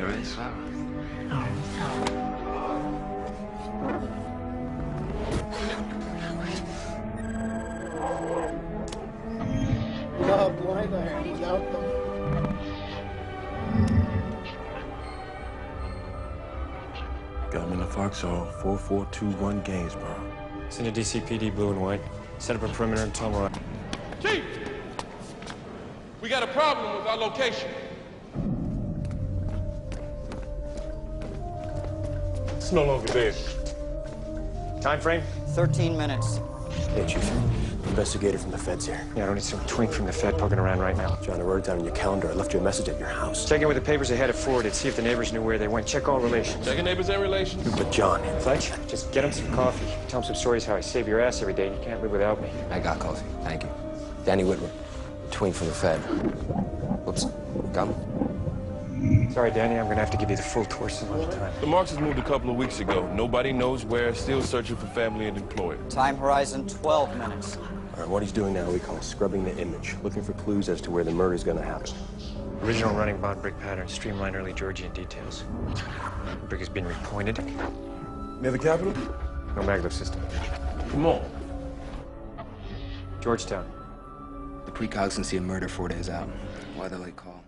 There is. No, blind iron without them. Got him in the Foxhole, 4421 Gainsborough. Send a DCPD blue and white. Set up a perimeter and tell them. Chief! We got a problem with our location. It's no longer there. Time frame? 13 minutes. Hey, Chief. Investigator from the feds here. Yeah, I don't need some twink from the Fed poking around right now. John, I wrote it down on your calendar. I left you a message at your house. Check in with the papers they had it forwarded. See if the neighbors knew where they went. Check all relations. Checking neighbors and relations. But John... Fletch, just get him some coffee. Tell him some stories how I save your ass every day and you can't live without me. I got coffee. Thank you. Danny Whitmer, twink from the Fed. Whoops. Come. Sorry, Danny, I'm gonna have to give you the full tour some other time. The Marks moved a couple of weeks ago. Nobody knows where. Still searching for family and employer. Time horizon, 12 minutes. All right, what he's doing now, we call scrubbing the image, looking for clues as to where the murder's gonna happen. Original running bond brick pattern, streamline early Georgian details. The brick has been repointed. Near the Capitol? No maglev system. Come on. Georgetown. The precogs can see a murder 4 days out. Why the late call?